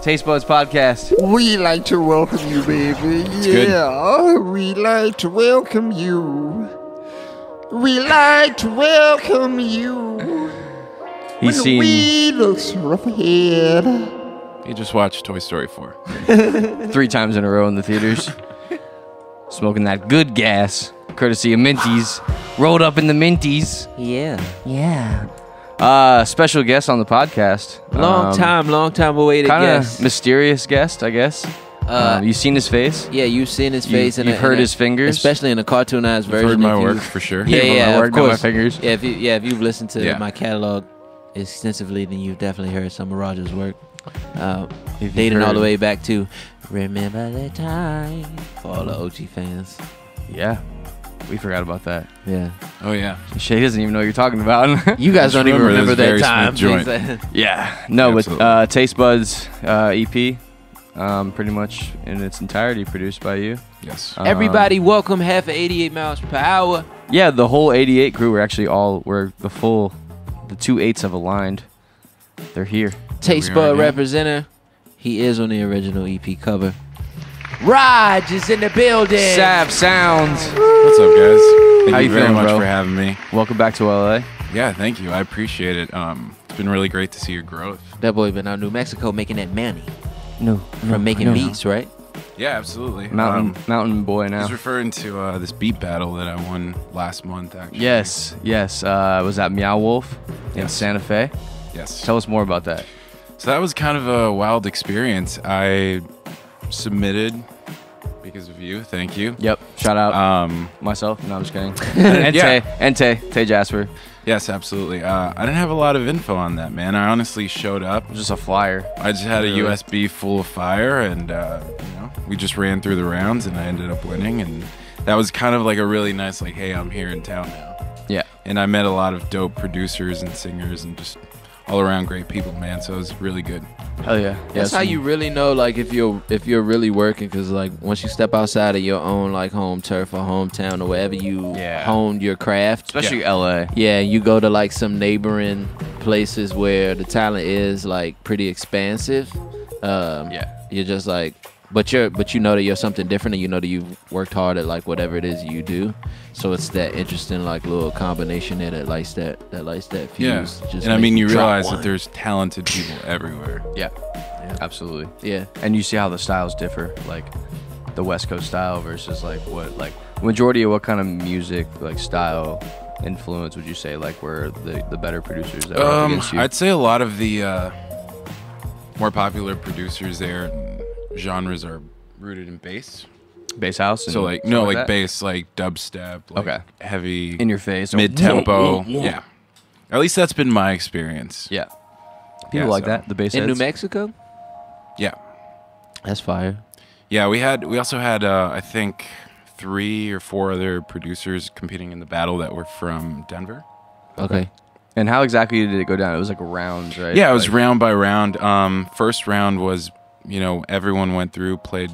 Taste Buds Podcast. We like to welcome you, baby. We like to welcome you. We like to welcome you. He's seen. We look rough ahead. He just watched Toy Story 4. 3 times in a row in the theaters. Smoking that good gas, courtesy of Minties. Rolled up in the Minties. Yeah. Special guest on the podcast. Long time awaited guest. Mysterious guest, I guess. You've seen his face. Yeah, you've seen his face. You've heard his fingers. Especially in a cartoonized version. Heard my work for sure. Yeah, my work, of course. not my fingers. Yeah, if you've listened to my catalog extensively, then you've definitely heard some of Roger's work. Dating all the way back to Remember the Time for all the OG fans. Yeah. We forgot about that. Yeah. Oh, yeah. Shay doesn't even know what you're talking about. You guys don't even remember that very time. smooth joint. Yeah. No, Absolutely. but Taste Buds EP, pretty much in its entirety produced by you. Yes. Everybody welcome half of 88 miles per hour. Yeah, the whole 88 crew were actually the 2 8s have aligned. They're here. Taste we are, Bud yeah. representative. He is on the original EP cover. Raj is in the building. Sav Sounds. What's up, guys? Thank How you you very feeling, much bro? for having me. Welcome back to LA. Yeah, thank you. I appreciate it. It's been really great to see your growth. That boy been out in New Mexico making that money No, from making beats, right? Yeah, absolutely. Mountain boy now. He's referring to this beat battle that I won last month, actually. Yes. Was that Meow Wolf in Yes. Santa Fe? Yes. Tell us more about that. So that was kind of a wild experience. I submitted because of you. Thank you. Yep. Shout out myself. No, I'm just kidding. And Tay Jasper. Yes, absolutely. I didn't have a lot of info on that, man. I honestly showed up. Just a flyer. I just had Really? a USB full of fire, and we just ran through the rounds, and I ended up winning. And that was kind of like a really nice, like, hey, I'm here in town now. Yeah. And I met a lot of dope producers and singers and just all around great people, man. So it was really good. Hell yeah. That's how you really know, like, if you're really working, because like once you step outside of your own like home turf or hometown or wherever you honed your craft, especially LA. Yeah, you go to like some neighboring places where the talent is like pretty expansive. You're just like, but you know that you're something different, and you know that you've worked hard at like whatever it is you do. So it's that interesting like little combination there that lights that fuse. Yeah. Just And I mean, you drop realize one. that there's talented people everywhere. Yeah. Absolutely. Yeah. And you see how the styles differ, like the West Coast style versus like majority of what kind of music like style influence would you say like were the better producers that were up against you? I'd say a lot of the more popular producers there and genres are rooted in bass. Bass house. So like that? bass, like dubstep, like heavy, in your face, mid tempo. Yeah. At least that's been my experience. Yeah. People like that. The bass in heads. New Mexico. Yeah. That's fire. Yeah, we also had I think 3 or 4 other producers competing in the battle that were from Denver. Okay. And how exactly did it go down? It was like rounds, right? Yeah, it was round by round. First round was, everyone went through, played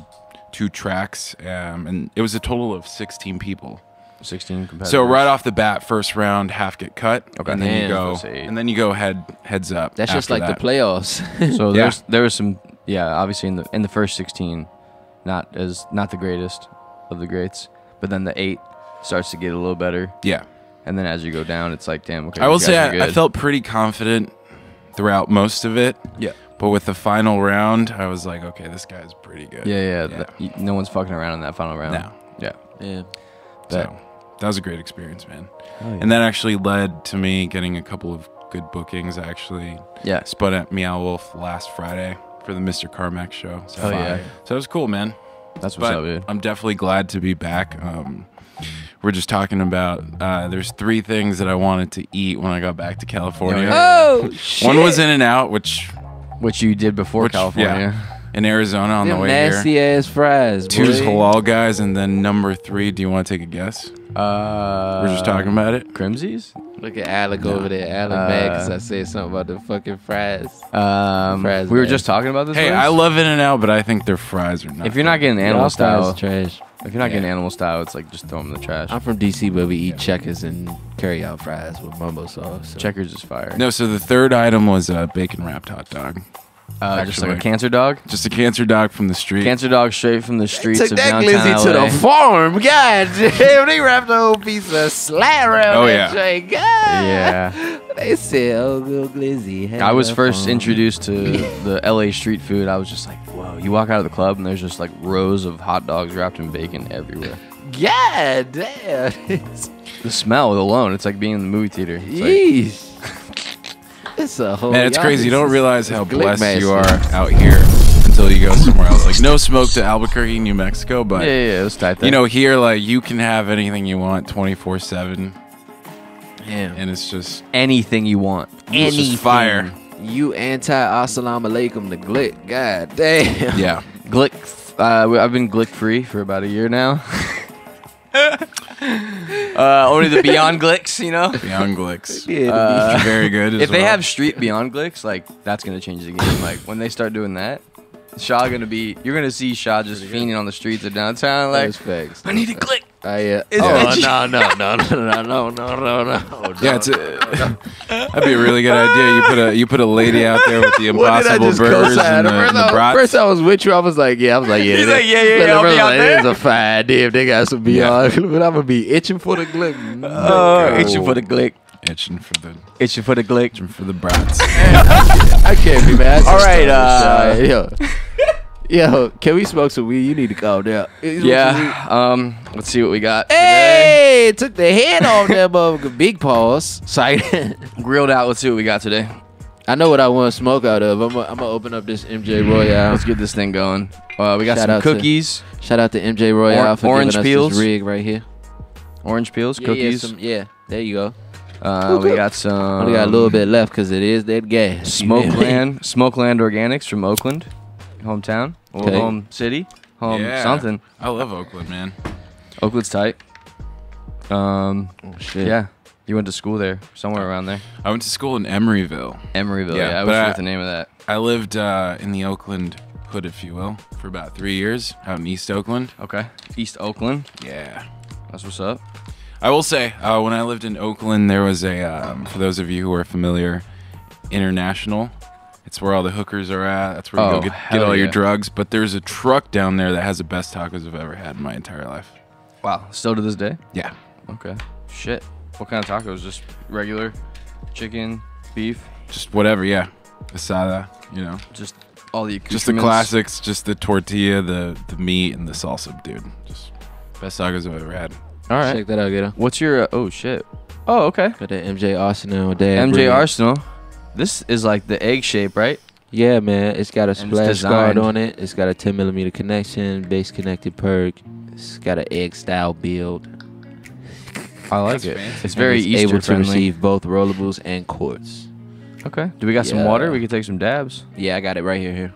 2 tracks, and it was a total of 16 people. 16 competitors. So right off the bat, first round, half get cut, Okay. and then Damn. you go heads up. That's just after like that. the playoffs. So Yeah. there was some, obviously in the first 16, not the greatest of the greats, but then the 8 starts to get a little better, Yeah, and then as you go down, it's like, damn. Okay, I will you say guys are I good. felt pretty confident throughout most of it. Yeah. But with the final round, I was like, okay, this guy's pretty good. Yeah. No one's fucking around in that final round. No. Yeah. Yeah. So that was a great experience, man. Oh, yeah. And that actually led to me getting a couple of good bookings. I actually spun at Meow Wolf last Friday for the Mr. Carmack show. So, yeah. So it was cool, man. That's what's But up, dude. I'm definitely glad to be back. We're just talking about there's 3 things that I wanted to eat when I got back to California. Oh shit! One was In-N-Out, which you did before California. in Arizona on Them the way nasty here. ass fries. 2's boy. halal guys, and then number 3. Do you want to take a guess? We're just talking about it. Crimsies? Look at Alec over there. Alec mad because I said something about the fucking fries. We were just talking about this. Hey, place. I love In-N-Out, but I think their fries are not. If you're not getting Y'all animal fries style, is trash. if you're not getting animal style, it's like just throw them in the trash. I'm from DC, but we eat checkers and carry out fries with mumbo sauce. So. Checkers is fire. No, so the third item was a bacon wrapped hot dog. Just like a cancer dog? Just a cancer dog from the street. Cancer dog straight from the streets Took of that downtown glizzy to LA. the farm. God damn, they wrapped a whole piece of slat around Oh, that yeah. joint. God. Yeah. They said, oh, little glizzy. I was first introduced to the LA street food. I was just like, whoa. You walk out of the club and there's just like rows of hot dogs wrapped in bacon everywhere. God damn. The smell alone, it's like being in the movie theater. It's like, Yeesh. It's a whole. Man, it's y'all crazy. You don't realize how Glick blessed you master. are out here until you go somewhere else. Like, no smoke to Albuquerque, New Mexico, but yeah, it was tight there. you know, here, like, you can have anything you want 24/7, Damn. and it's just anything you want. it's just fire. You anti-assalamu alaikum the Glick. God damn. Yeah. Glick. I've been Glick free for about a year now. Only the Beyond Glicks, you know. Beyond Glicks. Yeah, Very good. As If they well. have street Beyond Glicks, like that's gonna change the game. Like when they start doing that, you're gonna see Shaw just fiending on the streets of downtown. Like, That's facts. I need a Glick. Oh, veggie. no. Yeah, that'd be a really good idea. You put a lady out there with the Impossible Burgers and the brats. First, I was with you. I was like, yeah. He's like, yeah, I'll be out there. It's a fine day if they got some Beyond. But I'm gonna be itching for the Glick. Itching for the Glick. Itching for the Glick. itching for the brats. I can't be mad. All right, Yo, can we smoke some weed? You need to calm down. Yeah. Let's see what we got. Hey, took the head off that motherfucker. Big pause. Sight. Grilled out. Let's see what we got today. I know what I want to smoke out of. I'm gonna open up this MJ Royale. Let's get this thing going. We got Shout some out to- cookies, Shout out to MJ Royale for Orange giving us peels. this rig right here. orange peels, cookies. Yeah, there you go. We got some. Only got a little bit left because it is that gas. Smokeland Organics from Oakland, hometown, or Okay. home city, home Yeah. something. I love Oakland, man. Oakland's tight. Oh shit. Yeah, you went to school there, somewhere around there. I went to school in Emeryville. Emeryville. Yeah, Yeah, I but wish forget the name of that. I lived in the Oakland hood, if you will, for about 3 years out in East Oakland. Okay, East Oakland. Yeah. That's what's up. I will say, when I lived in Oakland, there was a, for those of you who are familiar, International. It's where all the hookers are at. That's where you go get hell all your yeah. drugs. But there's a truck down there that has the best tacos I've ever had in my entire life. Wow, still to this day. Yeah. Okay. Shit. What kind of tacos? Just regular chicken, beef, Just whatever, yeah. Asada, you know. just all the Just the accoutrements? classics, just the tortilla, the meat, and the salsa, dude. Just best tacos I've ever had. All right. Check that out, get What's your? Oh shit. Oh, okay. Got that MJ Arsenal dad. MJ breed. Arsenal. This is like the egg shape, right? Yeah, man. It's got a it's splash guard designed- on it. It's got a 10mm connection, base connected perk. It's got an egg style build. I like That's it. fancy. It's very And Easter able to friendly. receive both rollables and quartz. Okay. Do we got some Yeah. water? We could take some dabs. Yeah, I got it right here.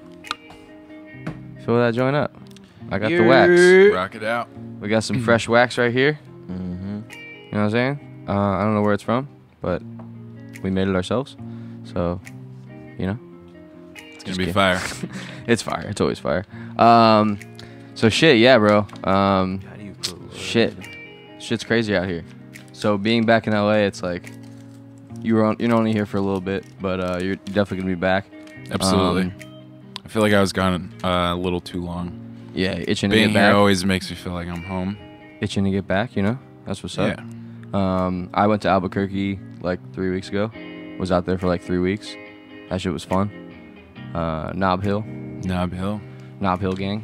Fill that joint up. I got the Yeah. wax. Rock it out. We got some fresh wax right here. Mm-hmm. You know what I'm saying? I don't know where it's from, but we made it ourselves. So, you know, It's going to be kidding. fire. it's fire. It's always fire. So shit, yeah, bro. Shit's crazy out here. So being back in LA, it's like you're only here for a little bit, but you're definitely gonna be back. Absolutely. I feel like I was gone a little too long. Yeah, itching to Being get here back. always makes me feel like I'm home. Itching to get back, you know. That's what's up. Yeah. I went to Albuquerque like 3 weeks ago. Was out there for like 3 weeks. That shit was fun. Knob Hill Knob Hill. gang.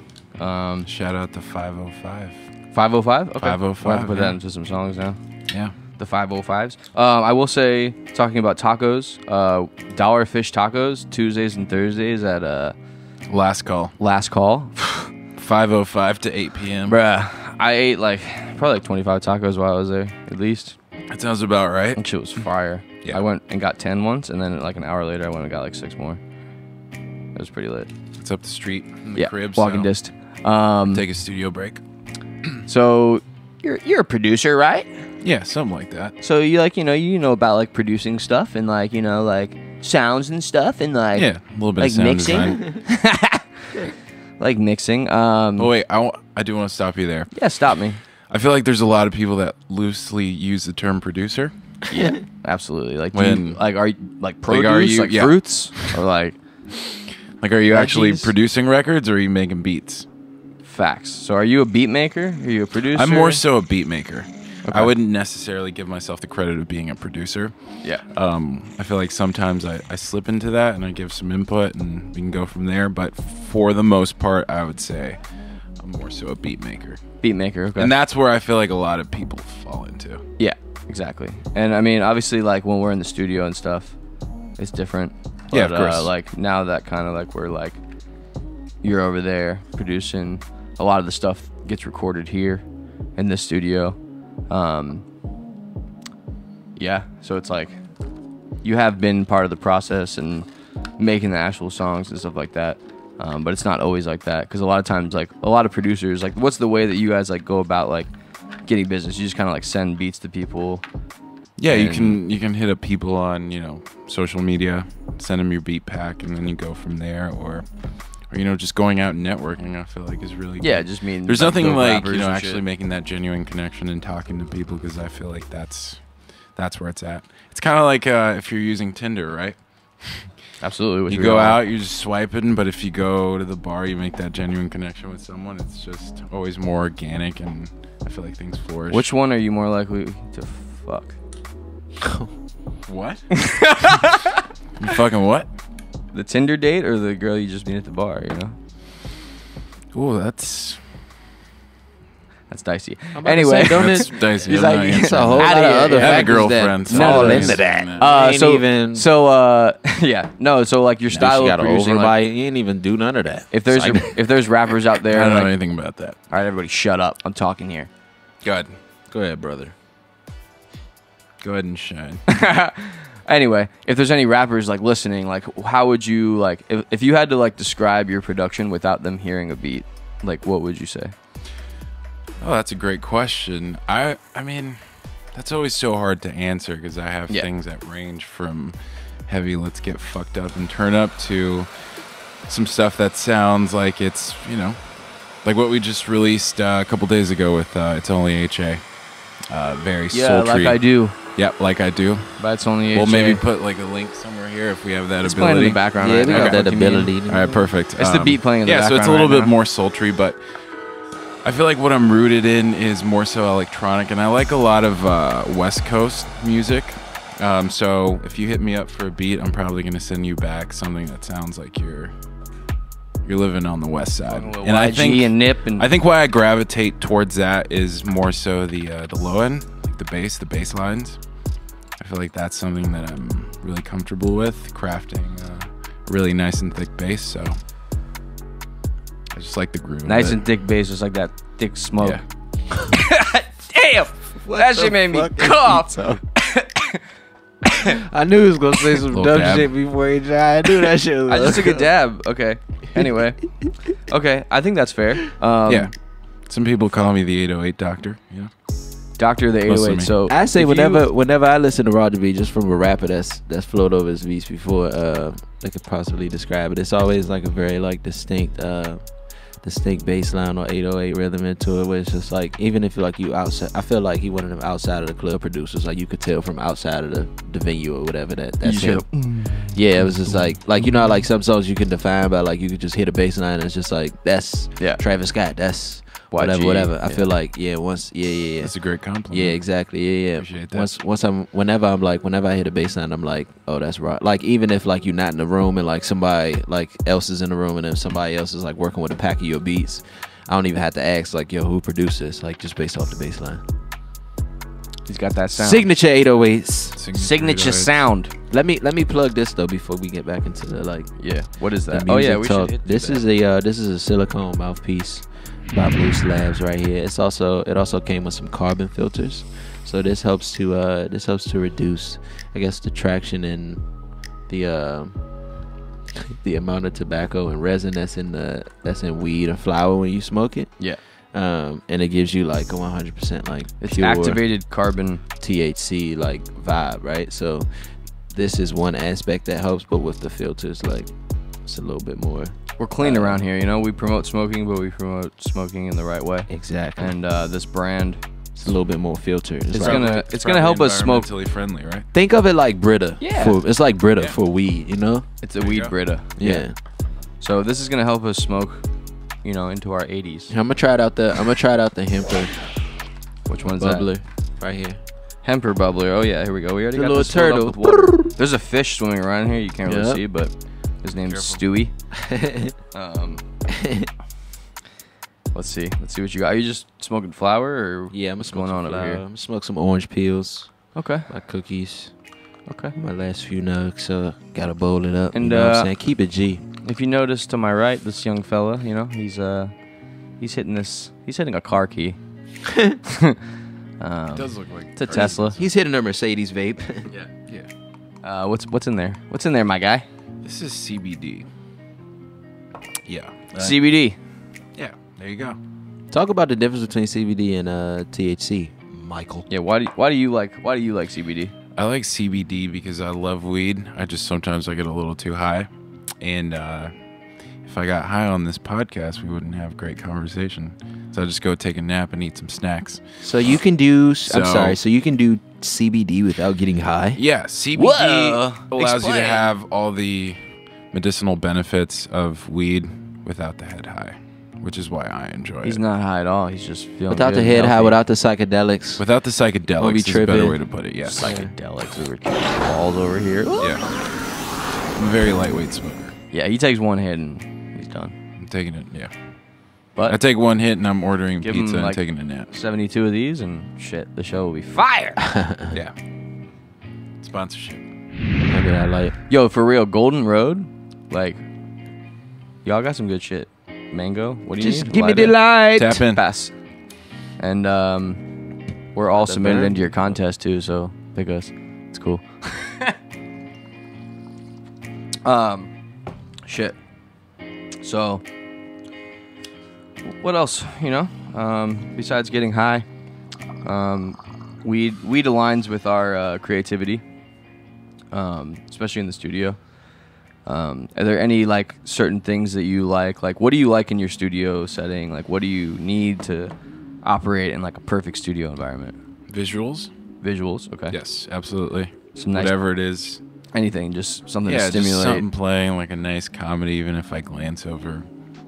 Shout out to 505. 505. Okay. 505, We'll have to put that yeah. into some songs now. Yeah. The 505s. I will say, talking about tacos, Dollar Fish Tacos, Tuesdays and Thursdays at Last call. Last Call. 5:05 to 8 p.m. Bruh, I ate probably 25 tacos while I was there, at least. That sounds about right. That shit was fire. Yeah. I went and got 10 once, and then like an hour later, I went and got like 6 more. It was pretty lit. It's up the street in the Yeah, crib. walking so distance. Take a studio break. So you're a producer, right? Yeah, something like that. So you you know about like producing stuff and like like sounds and stuff and like Yeah, a little bit like of sound mixing. design. Like mixing. Oh wait, I do want to stop you there. Yeah, stop me. I feel like there's a lot of people that loosely use the term producer. Yeah, absolutely. Like, When- are you like produce, are you- like yeah. fruits, or like Like, are you actually Veggies? producing records or are you making beats? Facts. So are you a beat maker? Are you a producer? I'm more so a beat maker. Okay. I wouldn't necessarily give myself the credit of being a producer. Yeah. I feel like sometimes I slip into that and I give some input and we can go from there. But for the most part, I would say I'm more so a beat maker. Beat maker. Okay. And that's where I feel like a lot of people fall into. Yeah. Exactly. And I mean, obviously, like when we're in the studio and stuff, it's different. But, Yeah, of course. Like now that kind of like we're like, you're over there producing. A lot of the stuff gets recorded here in the studio. Yeah, so it's like you have been part of the process and making the actual songs and stuff like that, but it's not always like that because a lot of times, like a lot of producers, like what's the way that you guys like go about like getting business? You just kind of like send beats to people. Yeah, you can hit up people on social media, send them your beat pack, and then you go from there. Or just going out and networking. I feel like is really good. Yeah, just mean there's like, nothing go like rappers and actually shit. making that genuine connection and talking to people because I feel like that's where it's at. It's kind of like if you're using Tinder, right? Absolutely. which You we go are. out, you're just swiping, but if you go to the bar, you make that genuine connection with someone. It's just always more organic, and I feel like things flourish. Which one are you more likely to fuck? What? You fucking what? The Tinder date or the girl you just meet at the bar? Oh, that's dicey. I'm about to Anyway, say, don't that's it- dicey. He's I'm like, not it's answering a whole that. lot of other I have a factors girlfriend. that so fall I'm into not that. saying Ain't so even- yeah, no, so like your She style of got producing, over like, by you ain't even do none of that. if there's rappers out I there, don't know like, anything about that. all right, everybody, shut up. I'm talking here. Go ahead. Go ahead, brother. Go ahead and shine. Anyway, if there's any rappers like listening, like how would you like if you had to like describe your production without them hearing a beat, like what would you say? Oh, that's a great question. I mean, that's always so hard to answer because I have Yeah. things that range from heavy, let's get fucked up and turn up to some stuff that sounds like it's, like what we just released a couple days ago with It's Only HA. Very Yeah, sultry. like I do, Yep, like I do. but it's only We'll HA. maybe put like a link somewhere here if we have that It's playing in ability. the background. Yeah, right we now. got that Fucking mean. ability. All right, perfect. It's the beat playing in the yeah, so it's a background little right bit now. more sultry, but I feel like what I'm rooted in is more so electronic, and I like a lot of West Coast music. So if you hit me up for a beat, I'm probably gonna send you back something that sounds like you're living on the West Side. Little And I YG think and Nip and why I gravitate towards that is more so the low end, like the bass lines. I feel like that's something that I'm really comfortable with, crafting a really nice and thick bass. So I just like the groove. nice of it. and thick bass, just like that thick smoke. Yeah. Damn, that shit made me cough. I knew he was gonna say some Little dumb dab. shit before he tried. I knew that shit was I just took a dab. Okay. Anyway, okay, I think that's fair. Yeah. Some people call me the 808 doctor. Yeah. Doctor of the Close to 808. me. So I say if you- whenever I listen to Roger B, just from a rapper that's flowed over his beats before, they could possibly describe it. It's always like a very like distinct bass line or 808 rhythm into it, where it's just like, even if like you outside, I feel like he one of them outside of the club producers, like you could tell from outside of the venue or whatever that's You him. Yeah, it was just like how like some songs you can define by like you could just hit a bass line and it's just like that's Yeah. Travis Scott, that's YG, whatever. I yeah. feel like yeah. That's a great compliment. Yeah, exactly. Yeah. Appreciate that. Whenever I hit a bass line, I'm like, oh, that's right. Like even if like you're not in the room and like somebody like else is in the room and then somebody else is like working with a pack of your beats, I don't even have to ask like, yo, who produced this? Like just based off the bass line. He's got that sound. Signature 808s. Signature sound. Let me plug this though before we get back into the like Yeah. What is the that? music Oh yeah, we talk. should hit This is a silicone mouthpiece by Bruce Labs right here. It also came with some carbon filters, so this helps to reduce, I guess, the traction and the amount of tobacco and resin that's in weed or flower when you smoke it. Yeah. And it gives you like a 100% like It's pure activated carbon. THC like vibe, right? So this is one aspect that helps, but with the filters, like it's a little bit more. We're clean around here, you know. We promote smoking, but we promote smoking in the right way. Exactly. And this brand, It's a little bit more filtered. It's It's like, gonna help us smoke. Environmentally friendly, right? think of it like Brita. Yeah. It's like Brita Yeah. for weed, you know? It's a There you weed go. Brita. Yeah. So this is gonna help us smoke, you know, into our 80s. I'm gonna try it out the Hemper. Which one's bubbler that? right here. Hemper bubbler. Oh yeah, here we go. We already The got little this filled turtle. up with water. There's a fish swimming around here. You can't really Yep. see, but his name's Stewie. Let's see what you got. Are you just smoking flower or Yeah, I'm gonna what's smoke going on some over flour. here? I'm gonna smoke some orange peels. Okay. My cookies. Okay. My last few nugs. So gotta bowl it up. And, you know what I'm saying? Keep it G. If you notice to my right, this young fella, you know, he's hitting a car key. It does look like It's a Tesla. He's hitting a Mercedes vape. Yeah. What's in there? What's in there, my guy? This is CBD. Yeah. CBD. Yeah. There you go. Talk about the difference between CBD and THC, Michael. Yeah. Why do you like CBD? I like CBD because I love weed. I just sometimes I get a little too high, and if I got high on this podcast, we wouldn't have great conversation. So I just go take a nap and eat some snacks. So you can do. So you can do CBD without getting high. Yeah, CBD Whoa. allows you to Explain. have all the medicinal benefits of weed without the head high, which is why I enjoy He's it. not high at all. He's just feeling Without good the and head high, healthy. without the psychedelics. Without the psychedelics is a better tripping. way to put it. Yes. Psychedelics. We were kicking balls over here. Yeah. I'm a very lightweight smoker. Yeah, he takes one hit and he's done. I'm taking it. Yeah. But I take one hit and I'm ordering Give him, pizza and like- taking a nap. 72 of these and shit, the show will be fire. Yeah. Sponsorship. Maybe that light. Yo, for real, Golden Road, like, y'all got some good shit. Mango, what do you Just need? give me Lighter? the light. Tap in. Pass. And we're all The submitted burn? into your contest too, so pick us. It's cool. Shit. So, what else? You know, besides getting high, weed aligns with our creativity, especially in the studio. Are there any like certain things that you like? Like, what do you like in your studio setting? Like, what do you need to operate in like a perfect studio environment? Visuals? Visuals, okay. Yes, absolutely. Some nice, Whatever it is. anything, just something to Yeah, just stimulate. something playing, like a nice comedy, even if I glance over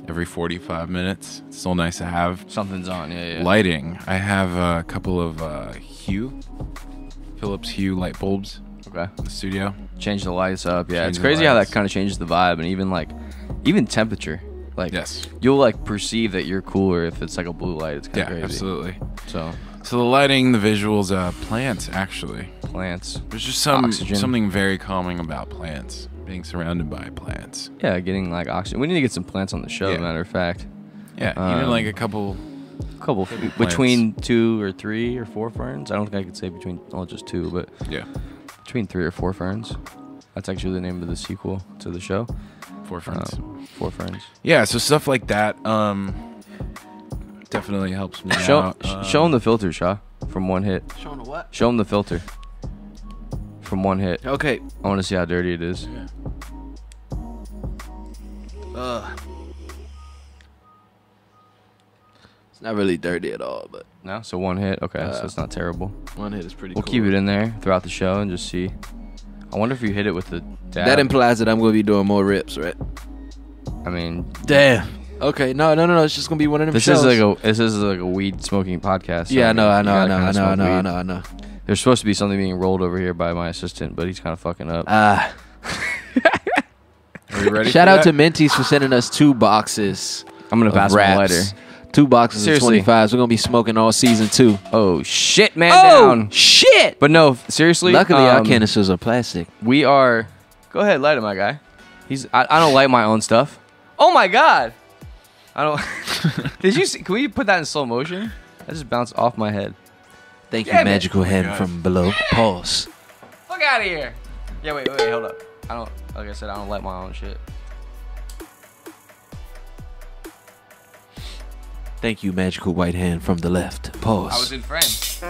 every 45 minutes. It's still nice to have. Something's on, yeah. Lighting. I have a couple of Philips Hue light bulbs Okay. in the studio. Change the lights up, yeah. Change It's the crazy how that lights. kind of changes the vibe, and even temperature. Like, Yes. you'll like perceive that you're cooler if it's like a blue light. It's kind Yeah, of crazy. absolutely. So, So the lighting, the visuals, plants actually. plants. There's just Oxygen. something very calming about plants. Being surrounded by plants. Yeah, getting like oxygen. We need to get some plants on the show, Yeah. matter of fact. Yeah, even like a couple. Couple Plants. between 2 or 3 or 4 ferns. I don't think I could say between just 2, but Yeah, between 3 or 4 ferns. That's actually the name of the sequel to the show. 4 ferns. 4 ferns. Yeah, so stuff like that definitely helps me Show out. show him the filter, Shaw, from one hit. Showing the what? Show him the filter from one hit. Okay. I want to see how dirty it is. It's not really dirty at all, but No, so one hit. Okay, so it's not terrible. one hit is pretty We'll cool. keep it in there throughout the show and just see. I wonder if you hit it with the dab. That implies that I'm going to be doing more rips, right? I mean, Damn. Okay, no. It's just going to be one of them this shows. is like a weed smoking podcast. so Yeah, you gotta kinda smoke weed. I know. There's supposed to be something being rolled over here by my assistant, but he's kind of fucking up. Are we ready? Shout for out that? to Menties for sending us 2 boxes I'm gonna of pass him a wraps. lighter. 2 boxes Seriously. of 25s. We're going to be smoking all season 2. Oh shit, man down. shit! But no, seriously. Luckily, our canisters are plastic. We are. Go ahead, light it, my guy. I don't light my own stuff. Oh my god. I don't. Did you see? Can we put that in slow motion? That just bounced off my head. Thank you, Damn it. magical hand God. from below. Pause. Fuck out of here. Yeah, wait, hold up. I don't. Like I said, I don't light my own shit. Thank you, magical white hand from the left. Pause. I was in friends.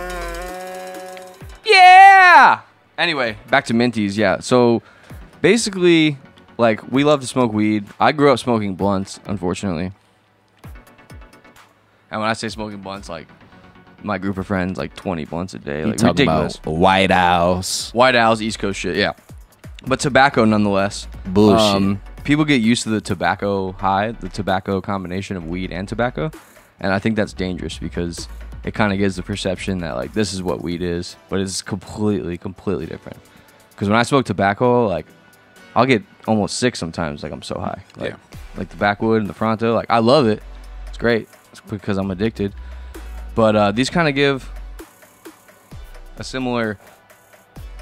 Yeah. Anyway, back to Minties. Yeah. So basically, like, we love to smoke weed. I grew up smoking blunts, unfortunately. And when I say smoking blunts, like, my group of friends, like 20 blunts a day. You Like, talking ridiculous. about White House. White Owls, East Coast shit, yeah. But tobacco nonetheless. Bullshit. people get used to the tobacco high, the tobacco combination of weed and tobacco, and I think that's dangerous because it kind of gives the perception that like this is what weed is, but it's completely different. Because when I smoke tobacco, like I'll get almost sick sometimes. Like I'm so high. Like, like the backwood and the Fronto, like I love it. It's great. It's because I'm addicted. But these kind of give a similar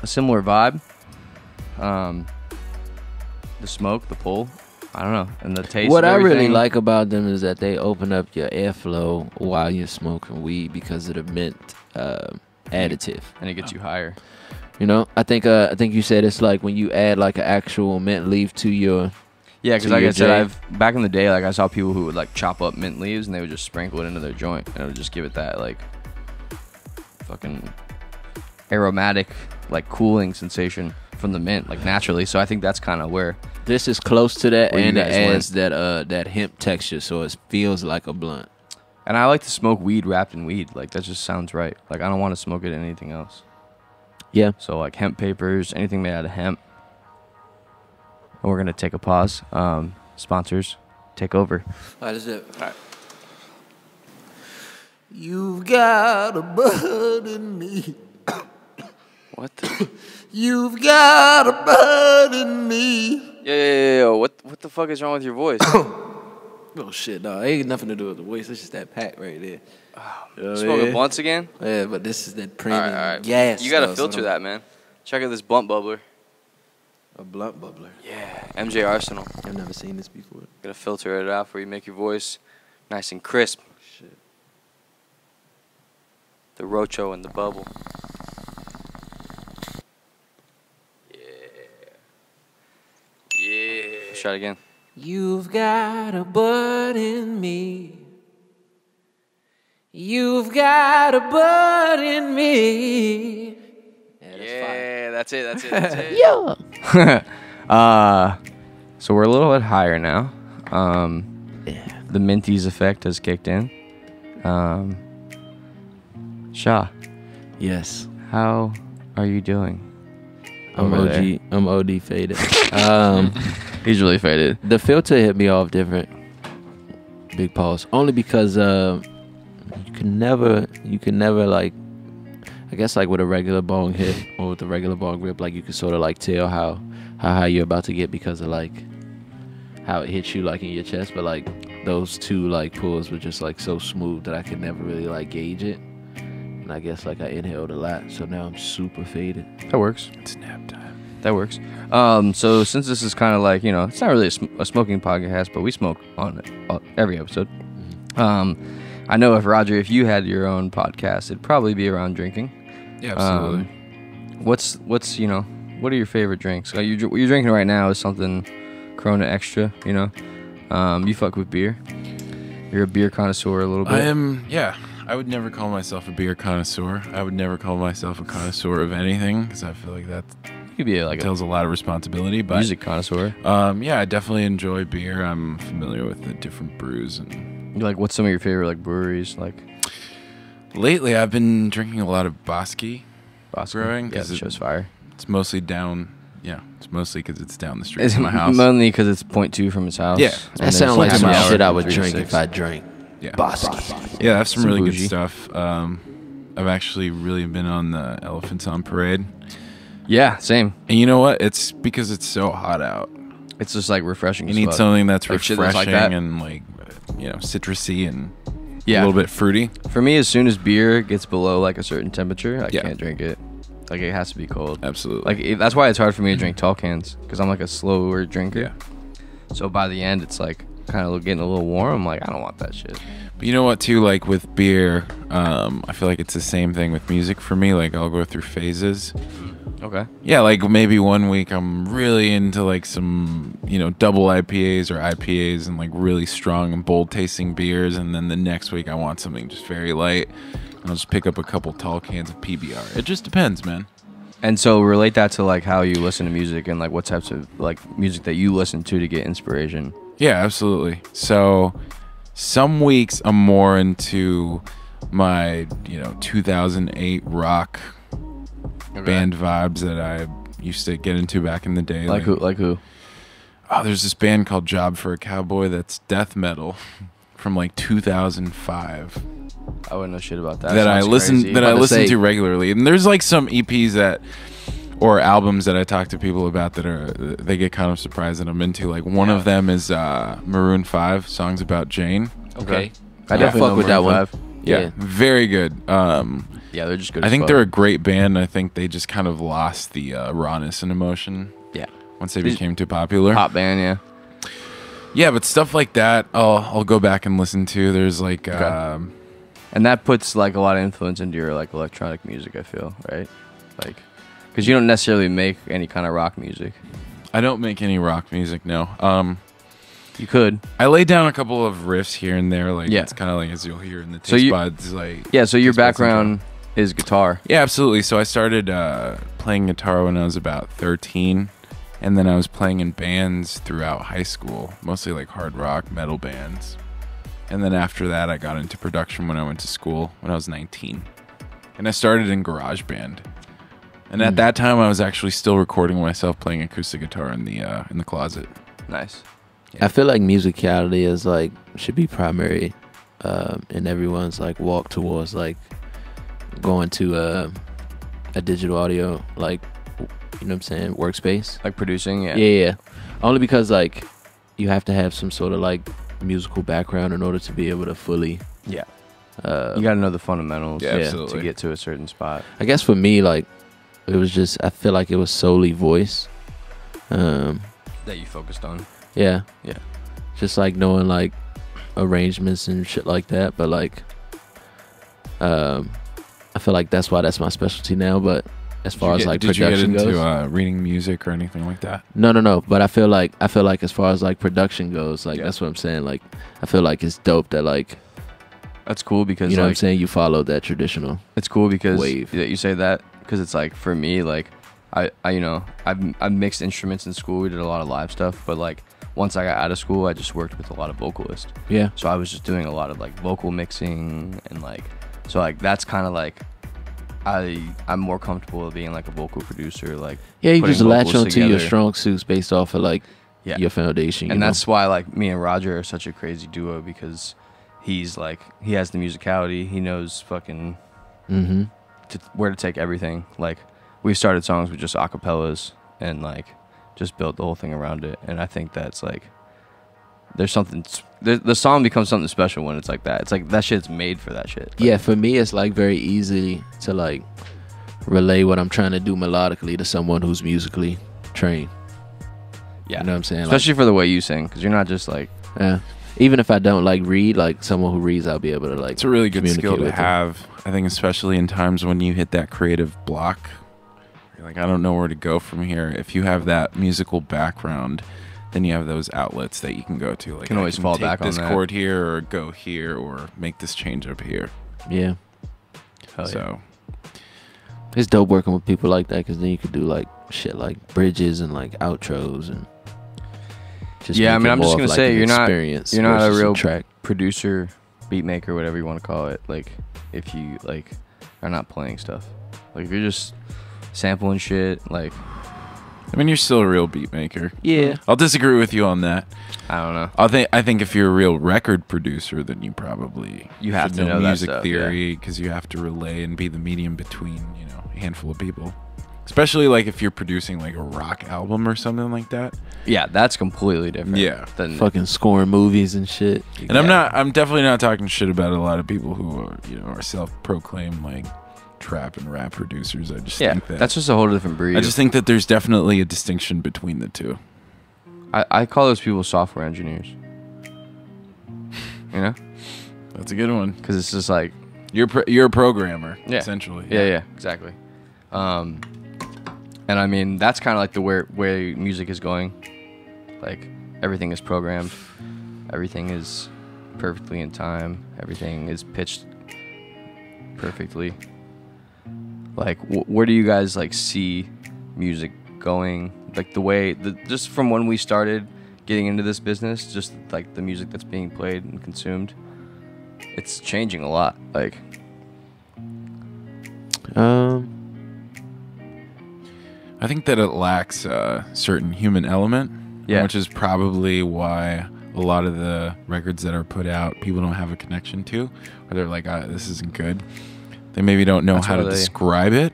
vibe. The smoke, the pull, I don't know, and the taste. What of I really everything. like about them is that they open up your airflow while you're smoking weed because of the mint additive, and it gets you higher. You know, I think you said it's like when you add like an actual mint leaf to your. Yeah, because like I said, back in the day, like I saw people who would like chop up mint leaves and they would just sprinkle it into their joint and it would just give it that like fucking aromatic, like cooling sensation from the mint, like naturally. So I think that's kind of where this is close to that, and it adds went. that hemp texture, so it feels like a blunt. And I like to smoke weed wrapped in weed. Like that just sounds right. Like I don't want to smoke it in anything else. Yeah. So like hemp papers, anything made out of hemp. And we're gonna take a pause. Sponsors, take over. What is it? All right. You've got a bud in me. What? The? You've got a bud in me. Yo. What the fuck is wrong with your voice? Oh shit, no, it ain't nothing to do with the voice. It's just that pack right there. You smoking blunts again? Yeah, but this is that premium All right. gas. You gotta stuff, filter so that, man. Check out this blunt bubbler. a blunt bubbler. Yeah, MJ Arsenal. I've never seen this before. Gotta filter it out before you make your voice nice and crisp. Shit. The Rocho and the bubble. Yeah. Let's try it again. You've got a bud in me. You've got a bud in me. Yeah, that's it. Yeah. So we're a little bit higher now. Yeah. The Minties effect has kicked in. Shah, Yes. how are you doing? I'm over OG. there? I'm OD faded. He's really faded. The filter hit me off different. Big pause. Only because you can never like, I guess like with a regular bong hit or with a regular bong grip, like you can sort of like tell how high you're about to get because of like how it hits you like in your chest. But like those two like pulls were just like so smooth that I could never really like gauge it. And I guess like I inhaled a lot, so now I'm super faded. That works. It's nap time. That works. So since this is kind of like, you know, it's not really a smoking podcast, but we smoke on it every episode. I know if you had your own podcast, it'd probably be around drinking. Yeah, absolutely. What's you know, what are your favorite drinks? What you're drinking right now is something Corona Extra, you know. You fuck with beer. You're a beer connoisseur a little bit. I am, yeah. I would never call myself a beer connoisseur. I would never call myself a connoisseur of anything because I feel like that You could be like tells a lot of responsibility. But music connoisseur. yeah, I definitely enjoy beer. I'm familiar with the different brews, and Like, what's some of your favorite like breweries? Like lately I've been drinking a lot of Bosky Boston. brewing Yeah, because the show's fire. it's mostly down. Yeah, it's mostly because it's down the street It's from my house. mainly because it's 0.2 from his house. Yeah. And That then sounds it's like some happy hour shit I from would 3 to drink 6. if I drank. Yeah, Bosky. yeah, that's some Some really bougie. good stuff. I've actually really been on the Elephants on Parade, Yeah, same. and you know what? It's because it's so hot out. It's just like refreshing. You as need fuck. something that's Like shit refreshing that's like that. and like, you know, citrusy and Yeah. a little bit fruity. For me, as soon as beer gets below like a certain temperature, I Yeah. can't drink it. Like it has to be cold. Absolutely. Like that's why it's hard for me to drink tall cans because I'm like a slower drinker. Yeah. So by the end, it's like kind of getting a little warm. I'm like, I don't want that shit. But you know what, too? Like with beer, I feel like it's the same thing with music for me. Like I'll go through phases. Okay. Yeah, like maybe one week I'm really into like some, you know, double IPAs or IPAs and like really strong and bold tasting beers. And then the next week I want something just very light. I'll just pick up a couple tall cans of PBR. It just depends, man. And so relate that to like how you listen to music and like what types of like music that you listen to get inspiration. Yeah, absolutely. So some weeks I'm more into my, you know, 2008 rock band vibes that I used to get into back in the day. Like who? Like who? Oh, there's this band called Job for a Cowboy that's death metal from like 2005 I wouldn't know shit about that. that I Sounds listen crazy. that I listen say- to regularly. And there's like some EPs that or albums that I talk to people about that are they get kind of surprised that I'm into. Like one of them is Maroon 5, Songs About Jane. Okay. I I definitely fuck know with that Maroon one. 5. Yeah, very good. Yeah, they're just good. I as think fuck. they're a great band. I think they just kind of lost the rawness and emotion. Yeah. Once they became too popular. Pop band, yeah. Yeah, but stuff like that, I'll go back and listen to. There's like, And that puts like a lot of influence into your like electronic music, I feel, right? Like, because you don't necessarily make any kind of rock music. I don't make any rock music, no. You could. I lay down a couple of riffs here and there, like Yeah. it's kind of like as you'll hear in the So taste you- buds, like Yeah, so your taste buds and background is guitar. yeah, absolutely. So I started playing guitar when I was about 13, and then I was playing in bands throughout high school, mostly like hard rock, metal bands. And then after that, I got into production when I went to school when I was 19. And I started in GarageBand. And at that time, I was actually still recording myself playing acoustic guitar in the closet. Nice. I feel like musicality is like should be primary in everyone's like walk towards like going to a digital audio like you know what I'm saying workspace. Like producing, yeah. Yeah. Only because like you have to have some sort of like musical background in order to be able to fully. Yeah. You got to know the fundamentals Yeah, to absolutely. get to a certain spot. I guess for me like it was just I feel like it was solely voice. That you focused on. Yeah. Yeah. Just like knowing like arrangements and shit like that. But like I feel like that's why that's my specialty now. But as far as like did you get production into goes. reading music or anything like that? No. But I feel like as far as like production goes, like Yeah. that's what I'm saying. Like I feel like it's dope that like That's cool because you know what I'm like, saying, you follow that traditional. it's cool because Wave. that you say that because it's like for me like I you know I've mixed instruments in school. We did a lot of live stuff, but like once I got out of school, I just worked with a lot of vocalists. Yeah. So I was just doing a lot of like vocal mixing and like so like that's kind of like I'm more comfortable with being like a vocal producer. Like Yeah, you putting just latch vocals onto your together. strong suits based off of like Yeah. your foundation. And that's why like me and Roger are such a crazy duo because he's like he has the musicality. He knows fucking where to take everything. Like we started songs with just acapellas and like just built the whole thing around it. And I think that's like there's something the song becomes something special when it's like that. It's like that shit's made for that shit. Like, yeah, for me it's like very easy to like relay what I'm trying to do melodically to someone who's musically trained. yeah. You know what I'm saying? Especially for the way you sing, because you're not just like Yeah. Even if I don't like read, like someone who reads, I'll be able to like. It's a really good skill communicate to with them. have. I think especially in times when you hit that creative block. You're like, I don't know where to go from here. If you have that musical background, then you have those outlets that you can go to. Like, Can always fall take back on this that. chord here, or go here, or make this change up here. Yeah, hell yeah. So it's dope working with people like that because then you could do like shit like bridges and like outros and. Just Yeah, I make mean, it I'm more just of, gonna like, say an you're not experience a versus real track. producer, beat maker, whatever you want to call it. Like if you like are not playing stuff, like if you're just sampling shit, like I mean, you're still a real beat maker. Yeah, I'll disagree with you on that. I don't know. I think if you're a real record producer, then you probably You have should to know that music stuff, theory because you have to relay and be the medium between a handful of people. Especially like if you're producing like a rock album or something like that. Yeah, that's completely different. Yeah. Than fucking scoring movies and shit. And I'm definitely not talking shit about a lot of people who are self-proclaimed like trap and rap producers. I just yeah, think that's just a whole different breed. I just think that there's definitely a distinction between the two. I call those people software engineers. You know, That's a good one. because it's just like You're a programmer, Yeah. essentially. yeah, exactly. And I mean that's kind of like the way music is going. Like everything is programmed, everything is perfectly in time, everything is pitched perfectly. Like where do you guys like see music going? Like the way just from when we started getting into this business, just like the music that's being played and consumed, it's changing a lot. Like I think that it lacks a certain human element. Yeah. Which is probably why a lot of the records that are put out, people don't have a connection to, or they're like, this isn't good. They maybe don't know how to describe it.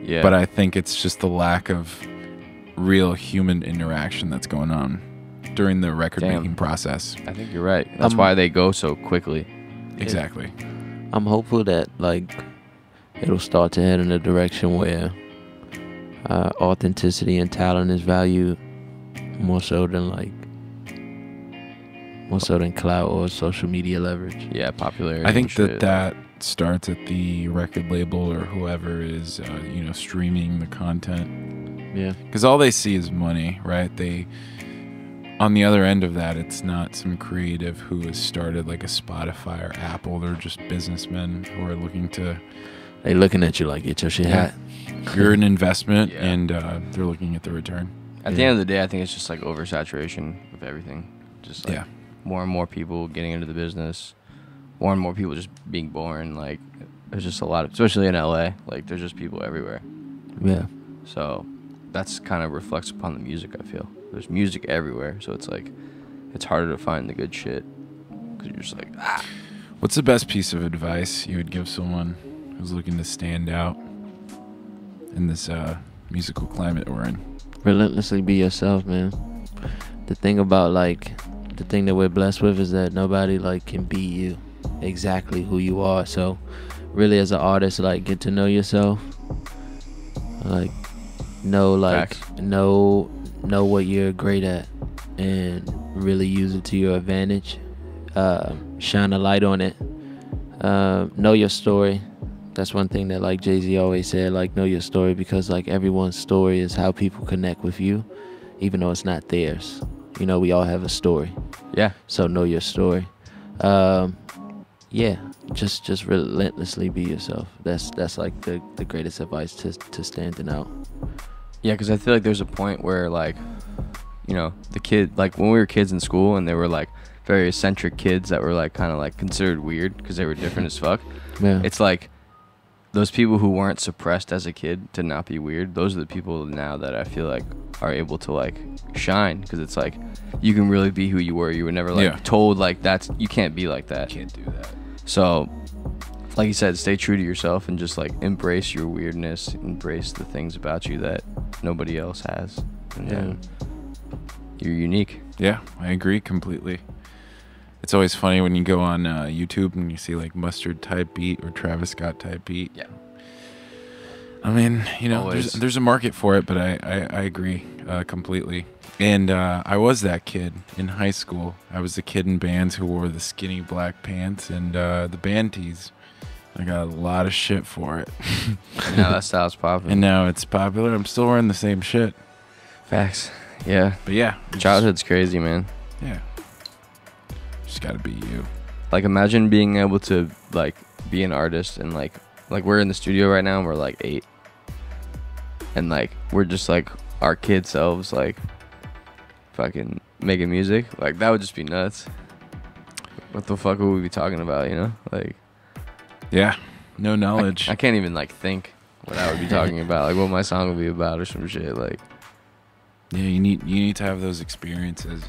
Yeah. But I think it's just the lack of real human interaction that's going on during the record making process. I think you're right. That's why they go so quickly. Exactly. I'm hopeful that like it'll start to head in a direction where authenticity and talent is valued more so than clout or social media leverage. Yeah, popularity. I think that starts at the record label or whoever is streaming the content. Yeah, because all they see is money, right? They, on the other end of that, it's not some creative who has started like a Spotify or Apple. They're just businessmen who are looking to. They looking at you like, get your shit hot. You're an investment, and they're looking at the return. At the end of the day, I think it's just like oversaturation of everything. Just like more and more people getting into the business, more and more people just being born. Like there's just a lot of, especially in LA, like there's just people everywhere. Yeah. So that's kind of reflects upon the music, I feel. There's music everywhere, so it's like it's harder to find the good shit because you're just like, ah. What's the best piece of advice you would give someone who's looking to stand out in this musical climate we're in? Relentlessly be yourself, man. The thing that we're blessed with is that nobody like can beat you exactly who you are. So really, as an artist, like get to know yourself, like know what you're great at, and really use it to your advantage. Shine a light on it. Know your story. That's one thing that like Jay-Z always said, like know your story, because like everyone's story is how people connect with you, even though it's not theirs. You know, we all have a story. Yeah. So know your story. Just relentlessly be yourself. That's like the greatest advice to standing out. Yeah, because I feel like there's a point where like, you know, the kid, like when we were kids in school and they were like very eccentric kids that were like kind of like considered weird because they were different as fuck. Yeah. It's like those people who weren't suppressed as a kid to not be weird, those are the people now that I feel like are able to like shine, because it's like you can really be who you were. You were never like told like you can't be like that. Can't do that. So like you said, stay true to yourself and just like embrace your weirdness, embrace the things about you that nobody else has, and then you're unique. Yeah, I agree completely. It's always funny when you go on YouTube and you see like Mustard type beat or Travis Scott type beat. Yeah. I mean, you know, there's a market for it, but I agree completely. And I was that kid in high school. I was the kid in bands who wore the skinny black pants and the band tees. I got a lot of shit for it. And now that style's popular. And now it's popular. I'm still wearing the same shit. Facts. Yeah. But yeah. Childhood's crazy, man. Yeah. Just gotta be you. Like imagine being able to like be an artist and like we're in the studio right now and we're like 8. And like we're just like our kid selves like fucking making music. Like that would just be nuts. What the fuck would we be talking about, you know? Like yeah, no knowledge. I can't even like think what I would be talking about, like what my song would be about or some shit. Like yeah, you need to have those experiences.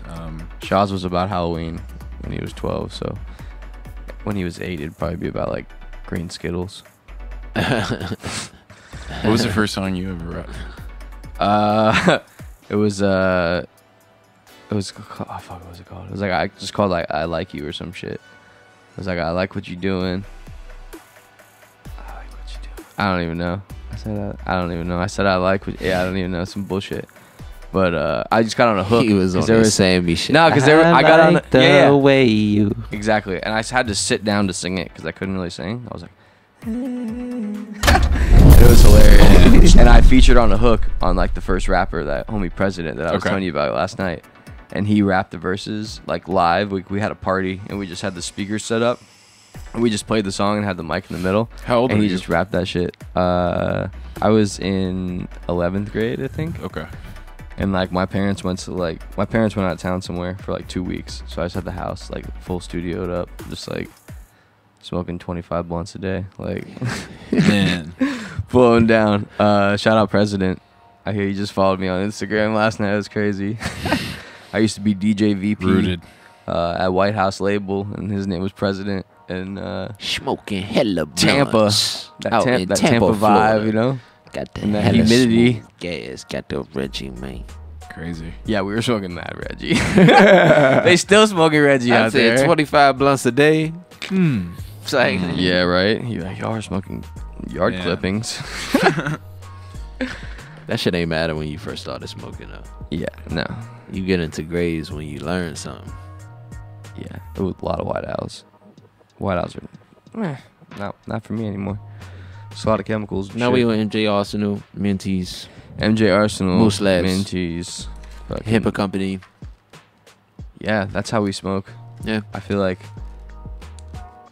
Shaw's was about Halloween when he was 12, so when he was 8 it'd probably be about like green Skittles. What was the first song you ever wrote? It was oh fuck, what was it called? It was like I just called like I Like You or some shit. It was like I like what you doing. I like what you doing. I don't even know. I don't even know. I said I like what. Yeah, I don't even know. Some bullshit. But I just got on a hook. He was on the same shit. No, because I got on the way you. Exactly, and I had to sit down to sing it because I couldn't really sing. I was like, it was hilarious. And I featured on a hook on like the first rapper, that homie President that I was telling you about last night, and he rapped the verses like live. We had a party and we just had the speakers set up. And we just played the song and had the mic in the middle. How old were you? And he just rapped that shit. I was in 11th grade, I think. Okay. And like my parents went out of town somewhere for like 2 weeks, so I just had the house like full studioed up, just like smoking 25 blunts a day, like man, blowing down. Shout out President. I hear you just followed me on Instagram last night. It was crazy. I used to be DJ VP Rooted. at White House label, and his name was President. And Smoking hella Tampa, blunts out in that Tampa vibe, Florida. you know, Got the and that hella humidity. smooth gas. Got the Reggie, man. Crazy. Yeah, we were smoking mad Reggie. They still smoking Reggie I out there. said 25 blunts a day. It's like, Yeah, right. You're like, y'all are smoking yard clippings. that shit ain't matter when you first started smoking though. Yeah, no. You get into grades when you learn something. Yeah, it was a lot of White Owls. White Owls are not for me anymore. It's a lot of chemicals. and Now shit. we on MJ Arsenal, Minties, MJ Arsenal, Moose Labs. Minties, HIPAA Company. Yeah, that's how we smoke. Yeah. I feel like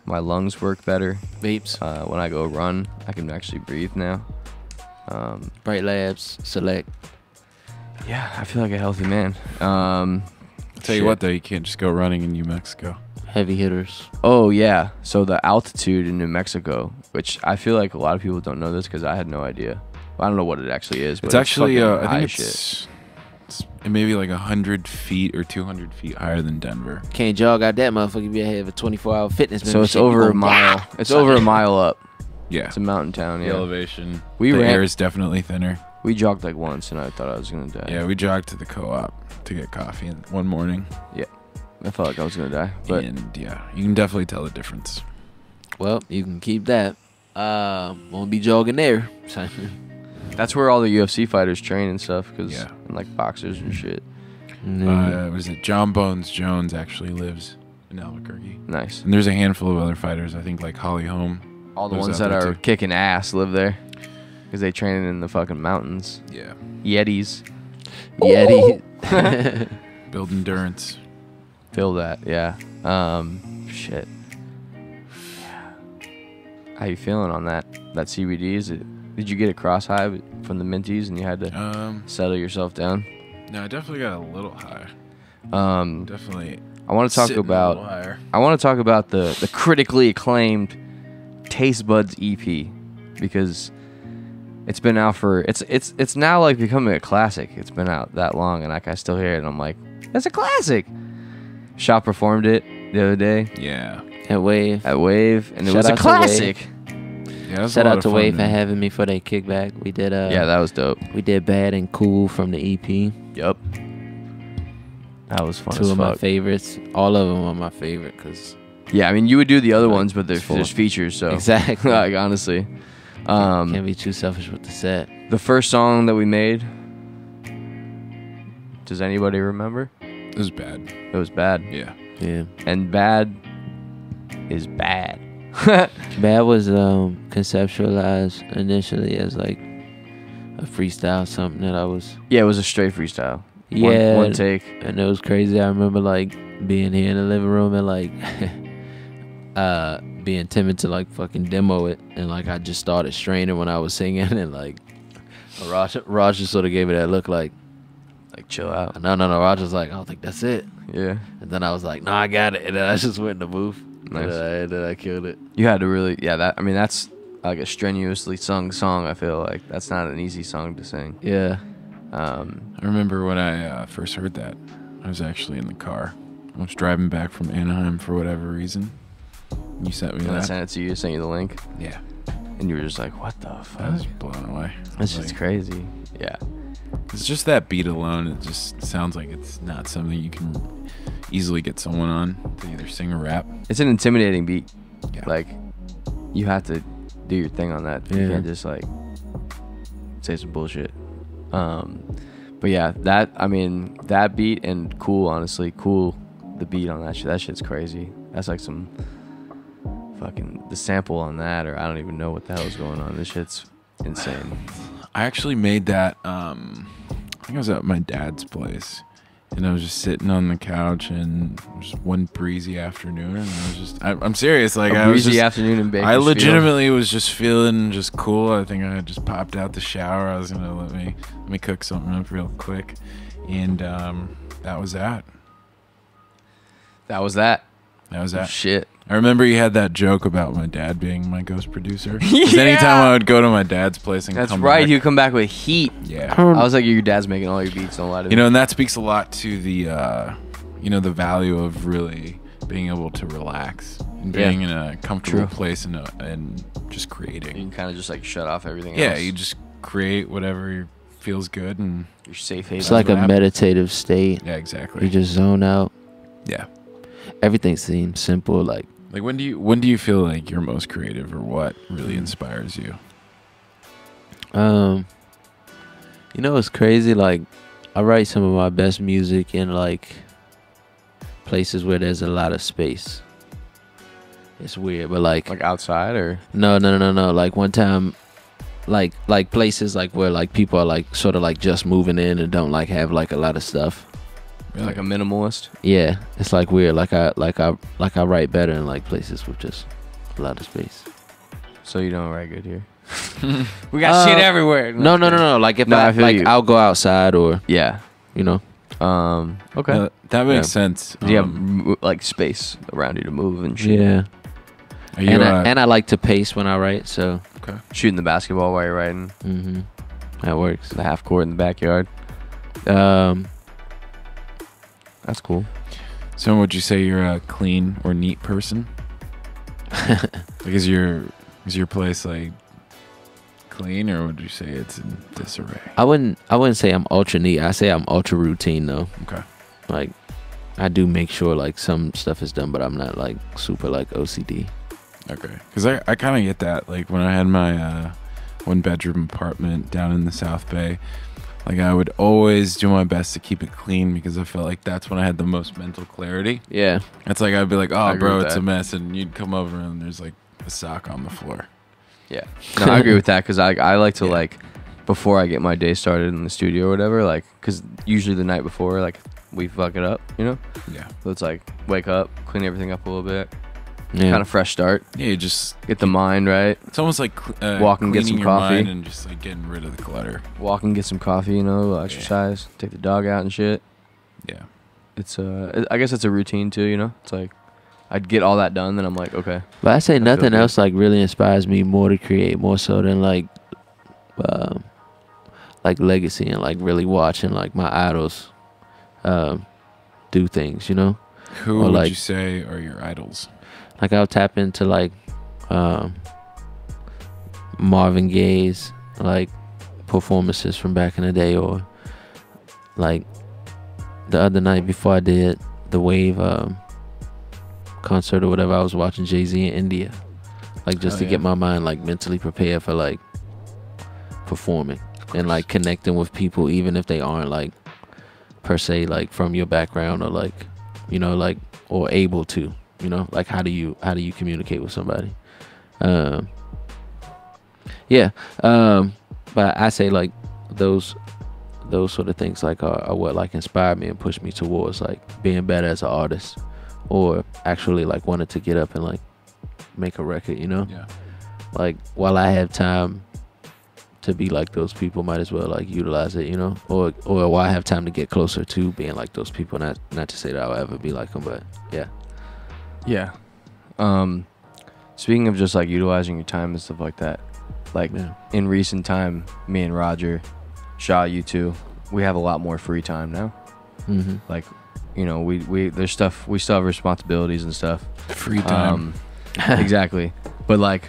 my lungs work better Vapes, when I go run. I can actually breathe now. Bright Labs, Select. Yeah, I feel like a healthy man. Tell you what, though, you can't just go running in New Mexico. Heavy hitters. Oh yeah, so the altitude in New Mexico, which I feel like a lot of people don't know this because I had no idea. I don't know what it actually is, but It's actually, fucking I high think it's maybe like 100 feet or 200 feet higher than Denver. Can't jog out that motherfucker if you have a 24-hour fitness So it's membership. You over a gonna mile. die. It's over a mile up. Yeah. It's a mountain town. The Yeah, elevation. We the ran- air is definitely thinner. we jogged like once, and I thought I was gonna die. Yeah, we jogged to the co-op to get coffee one morning. I felt like I was gonna die, but And yeah, you can definitely tell the difference. Well, you can keep that. Won't be jogging there. that's where all the UFC fighters train and stuff, because Yeah. and like boxers and shit. Was it John Bones Jones actually lives in Albuquerque? Nice. And there's a handful of other fighters. I think like Holly Holm. All the lives ones out that there, are too. kicking ass live there, because they train in the fucking mountains. Yeah. Yetis. Yeti. Build endurance. Feel that, yeah. Shit. How you feeling on that CBD? Did you get a cross high from the minties and you had to settle yourself down? No, I definitely got a little higher. Definitely. I want to talk sitting a little about. higher. I want to talk about the critically acclaimed Taste Buds EP, because it's been out for it's now like becoming a classic. It's been out that long, and like I still hear it, and I'm like, that's a classic. Shop performed it the other day Yeah. At Wave. at Wave, and it Shout was a out to classic. Yeah, that was Shout a lot out of to fun, Wave for man. having me for their kickback. We did Yeah, that was dope. we did Bad and Cool from the EP. Yup. That was fun Two as of my fuck. favorites. All of them are my favorite because Yeah, I mean, you would do the other Like, ones, but it's full there's of- features, so exactly. like honestly, Can't be too selfish with the set. the first song that we made. Does anybody remember? It was bad. It was Bad, Yeah. Yeah. and bad is bad. Bad was conceptualized initially as like a freestyle, something that I was. Yeah, it was a straight freestyle. Yeah. one take. And it was crazy. I remember like being here in the living room and like being timid to like fucking demo it, and like I just started straining when I was singing, and like Raj just sort of gave me that look like, Chill out. no, Raj was like, I don't think that's it. Yeah, And then I was like, no, I got it. And then I just went in the booth. Nice. And then I killed it. you had to really. Yeah, that's like a strenuously sung song. I feel like that's not an easy song to sing. Yeah. I remember when I first heard that. I was actually in the car. I was driving back from Anaheim for whatever reason. You sent me And I that. sent it to you, sent you the link, Yeah. and you were just like, "What the I fuck? was blown away. That's just crazy." Yeah. It's just that beat alone. It just sounds like it's not something you can easily get someone on to either sing or rap. It's an intimidating beat. Yeah. Like, you have to do your thing on that. You Yeah. can't just like say some bullshit. But yeah, that beat and Cool, honestly, Cool, the beat on that shit, that shit's crazy. That's like some fucking the sample on that, or I don't even know what the hell is going on. This shit's insane. I actually made that. I think I was at my dad's place, and I was just sitting on the couch, and it was one breezy afternoon, and I was just. I'm serious. Like A I was breezy just. afternoon in Bakersfield. I legitimately was just feeling just cool. I think I had just popped out the shower. I was gonna let me cook something up real quick, and that was that. That was that. That was that. Shit. I remember you had that joke about my dad being my ghost producer. Because anytime I would go to my dad's place and That's come right. back, You come back with heat. yeah. I was like, your dad's making all your beats. Don't lie to me. You know, and that speaks a lot to the, the value of really being able to relax and being in a comfortable place and just creating. You can kind of just like shut off everything Yeah, else. you just create whatever feels good and You're safe haven. It's like a meditative state. yeah, exactly. You just zone out. Yeah. Everything seems simple. Like When do you feel like you're most creative, or what really inspires you? It's crazy. Like I write some of my best music in like places where there's a lot of space. It's weird, but like outside or no. Like one time, like places like where like people are like sort of like just moving in and don't like have like a lot of stuff. Really? like a minimalist. Yeah, it's like weird. Like I write better in like places with just a lot of space. So you don't write good here. We got shit everywhere. No. Like if I feel you. I'll go outside or Yeah. Okay. That makes sense. Do you have like space around you to move and shit? yeah. Are you, And I like to pace when I write, so okay. Shooting the basketball while you're writing. that works. The half court in the backyard. That's cool. So would you say you're a clean or neat person? Like is your place like clean, or would you say it's in disarray? I wouldn't say I'm ultra neat. I say I'm ultra routine though. Okay. Like I do make sure like some stuff is done, but I'm not like super like OCD. Okay. Because I kind of get that. Like when I had my 1-bedroom apartment down in the South Bay, like I would always do my best to keep it clean because I felt like that's when I had the most mental clarity. Yeah. It's like I'd be like, I oh, agree bro, with it's that. a mess. And you'd come over and there's like a sock on the floor. Yeah. No, I agree with that because I like to like before I get my day started in the studio or whatever, like because usually the night before like we fuck it up, you know. Yeah. So it's like wake up, clean everything up a little bit, Yeah. kind of fresh start, Yeah, you just get the mind right. it's almost like Walk and get cleaning some your coffee. mind and just like getting rid of the clutter. Walk and get some coffee, you know, exercise, take the dog out and shit. Yeah. It's I guess it's a routine too, you know. It's like I'd get all that done, then I'm like, okay. But I say feel nothing good. else like really inspires me more to create more so than like legacy and like really watching like my idols do things, you know. Who Or, would like- you say are your idols? Like I'll tap into like Marvin Gaye's like performances from back in the day, or like the other night before I did the Wave concert or whatever, I was watching Jay-Z in India, like just to get my mind like mentally prepared for like performing and like connecting with people even if they aren't like per se like from your background or like, you know, like or able to, you know, like how do you communicate with somebody. But I say like those sort of things like are what like inspire me and push me towards like being better as an artist, or actually like wanted to get up and like make a record, you know. Yeah. Like while I have time to be like those people, might as well like utilize it, you know, or while I have time to get closer to being like those people, not to say that I'll ever be like them, but yeah. Speaking of just like utilizing your time and stuff like that, like in recent time, me and Roger, Shaw, you two, we have a lot more free time now. Like, you know, we there's stuff, we still have responsibilities and stuff. Free time. Exactly. But like,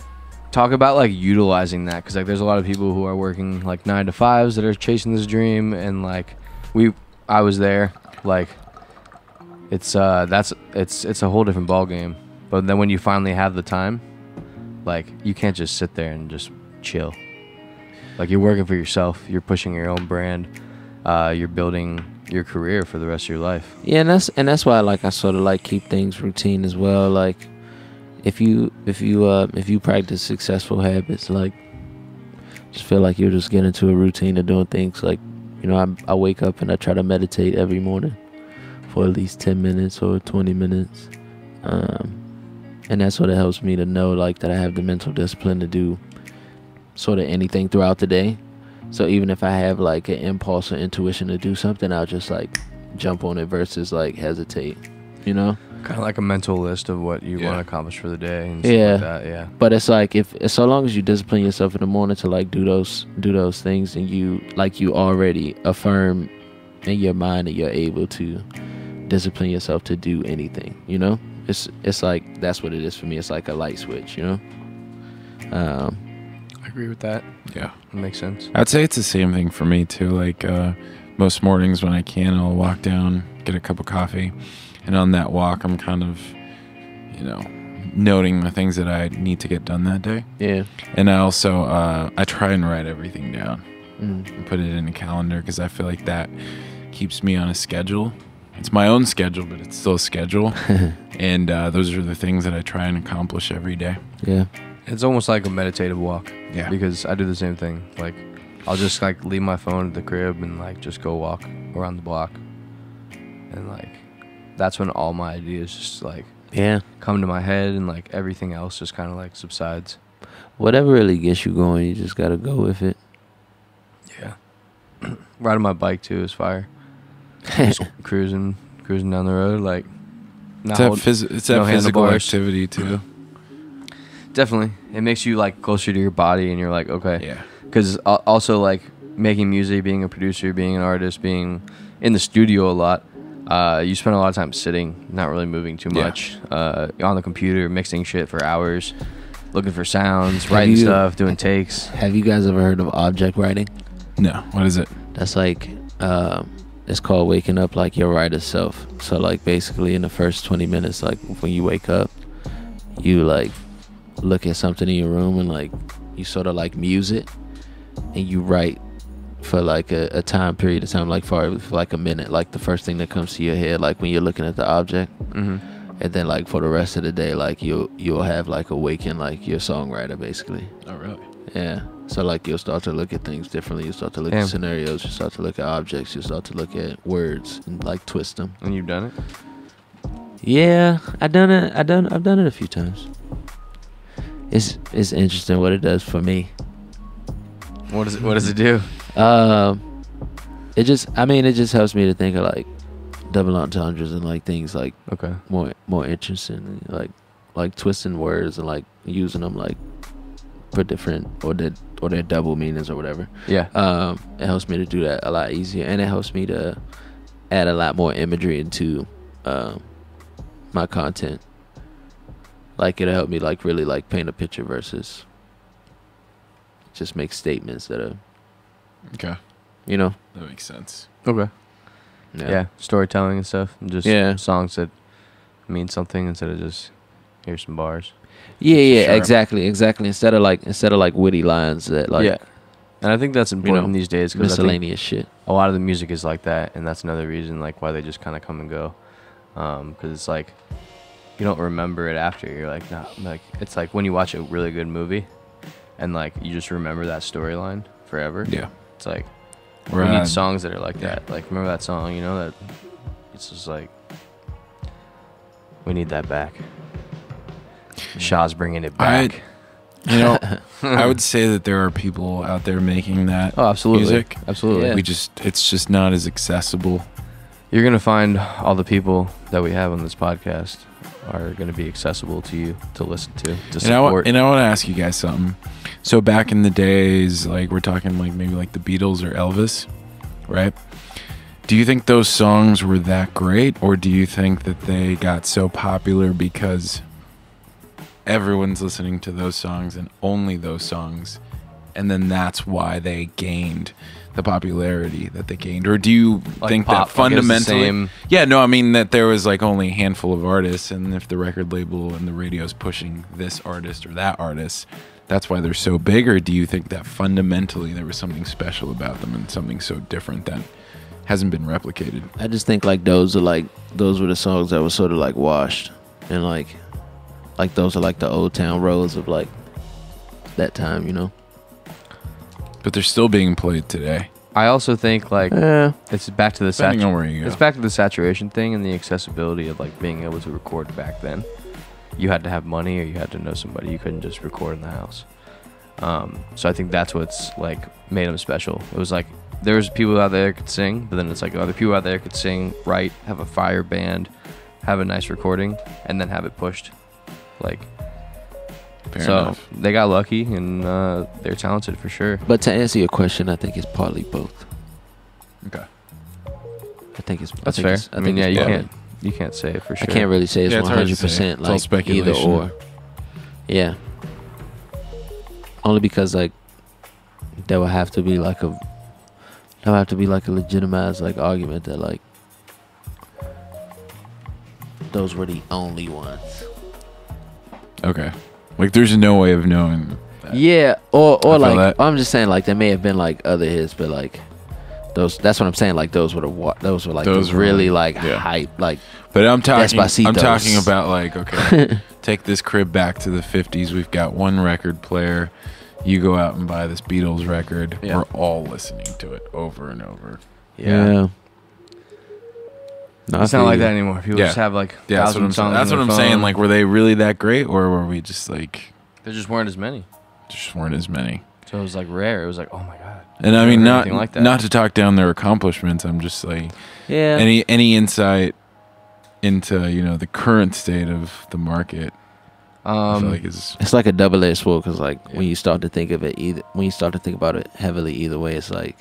talk about like utilizing that, because like there's a lot of people who are working like 9 to 5s that are chasing this dream, and like I was there. Like it's a whole different ball game. But then when you finally have the time, like you can't just sit there and just chill. Like you're working for yourself, you're pushing your own brand, you're building your career for the rest of your life. Yeah, and that's why like I sort of like keep things routine as well. Like if you practice successful habits, like just feel like you'll just get into a routine of doing things. Like, you know, I wake up and I try to meditate every morning for at least 10 minutes or 20 minutes. And that sort of helps me to know like that I have the mental discipline to do sort of anything throughout the day. So even if I have like an impulse or intuition to do something, I'll just like jump on it versus like hesitate, you know? Kind of like a mental list of what you want to accomplish for the day and Yeah. stuff like that. Yeah. But it's like if so long as you discipline yourself in the morning to like do those things, and you already affirm in your mind that you're able to discipline yourself to do anything, you know? It's like that's what it is for me. It's like a light switch, you know? I agree with that. Yeah. That makes sense. I'd say it's the same thing for me too. Like most mornings when I can, I'll walk down, get a cup of coffee, and on that walk I'm kind of, you know, noting the things that I need to get done that day. Yeah. And I also I try and write everything down Mm. and put it in a calendar, because I feel like that keeps me on a schedule. It's my own schedule, but it's still a schedule. And those are the things that I try and accomplish every day. Yeah. It's almost like a meditative walk. Yeah. Because I do the same thing. Like, I'll just like leave my phone at the crib and like just go walk around the block, and like that's when all my ideas just like come to my head, and like everything else just kind of like subsides. Whatever really gets you going, you just gotta go with it. Yeah. Riding my bike too is fire. Just cruising down the road, like It's not that physical activity too. Definitely, it makes you like closer to your body, and you're like, okay. Yeah. Because also like making music, being a producer, being an artist, being in the studio a lot, you spend a lot of time sitting, not really moving too much, on the computer, mixing shit for hours, looking for sounds, writing stuff, doing takes. Have you guys ever heard of object writing? No. What is it? That's like it's called waking up like your writer self. So like basically in the first 20 minutes, like when you wake up, you like look at something in your room and like you sort of like muse it, and you write for like a time period of time, like for like a minute, like the first thing that comes to your head, like when you're looking at the object. Mm-hmm. And then like for the rest of the day, like you'll have like awaken like your songwriter basically. Oh, really? Yeah. So like you'll start to look at things differently. You start to look at scenarios. You start to look at objects. You start to look at words and like twist them. And you've done it? Yeah, I've done it a few times. It's interesting what it does for me. What does it do? It just helps me to think of like double entendres and like things like more interesting, like twisting words and like using them like for different or their double meanings or whatever. Yeah. It helps me to do that a lot easier, and it helps me to add a lot more imagery into my content. Like it'll help me like really like paint a picture versus just make statements that are you know. That makes sense. Okay. Yeah, storytelling and stuff, and just songs that mean something instead of just here's some bars. Yeah, exactly. Instead of like witty lines that like and I think that's important these days, because miscellaneous shit. A lot of the music is like that, and that's another reason like why they just kind of come and go, because it's like you don't remember it after. You're like, nah, like it's like when you watch a really good movie, and like you just remember that storyline forever. Yeah, it's like. We need songs that are like that. Like, remember that song, you know, that it's just like, we need that back. Shaw's bringing it back. I would say that there are people out there making that music. Absolutely. Yeah. It's just not as accessible. You're going to find all the people that we have on this podcast are going to be accessible to you to listen to support. And I want to ask you guys something. So back in the days, like we're talking like maybe like the Beatles or Elvis, right? Do you think those songs were that great, or do you think that they got so popular because everyone's listening to those songs and only those songs, and then that's why they gained the popularity that they gained? Or do you think that fundamentally I mean that there was like only a handful of artists, and if the record label and the radio's pushing this artist or that artist, that's why they're so big? Or do you think that fundamentally there was something special about them and something so different that hasn't been replicated? I just think like those were the songs that were sort of like washed, and like those are like the old town roads of like that time, you know. But they're still being played today. I also think like it's back to the it's back to the saturation thing and the accessibility of like being able to record back then. You had to have money, or you had to know somebody. You couldn't just record in the house. So I think that's what's like made them special. It was like there's people out there that could sing, but then it's like other people out there could sing, write, have a fire band, have a nice recording and then have it pushed. Like, Fair so enough. they got lucky, and they're talented for sure. But to answer your question, I think it's partly both. Okay. I think it's That's fair. I mean, yeah, you can't say it for sure. I can't really say it's Yeah, it's hard to say. 100% It's all like speculation. either or. Yeah. Only because like there would have to be like a legitimized like argument that like those were the only ones. Okay. Like, there's no way of knowing that. Yeah, or like that. I'm just saying like there may have been like other hits, but like those. That's what I'm saying. Like those were like Those the were, really like yeah. hype like. But I'm talking Despacitos. about like, okay, take this crib back to the 50s. We've got one record player. You go out and buy this Beatles record. Yeah. We're all listening to it over and over. Yeah. No, It's not like that anymore. People just have like Yeah, that's what 1,000 I'm saying. songs. That's on what I'm their saying. phone. Like, were they really that great, or were we just like, there just weren't as many. just weren't as many? So it was like rare. It was like, oh my god. And I mean, Never heard not anything like that. not to talk down their accomplishments. I'm just like, Yeah. any insight into the current state of the market. I feel like is It's like a double-edged sword because, like, when you start to think of it, when you start to think about it heavily, either way, it's like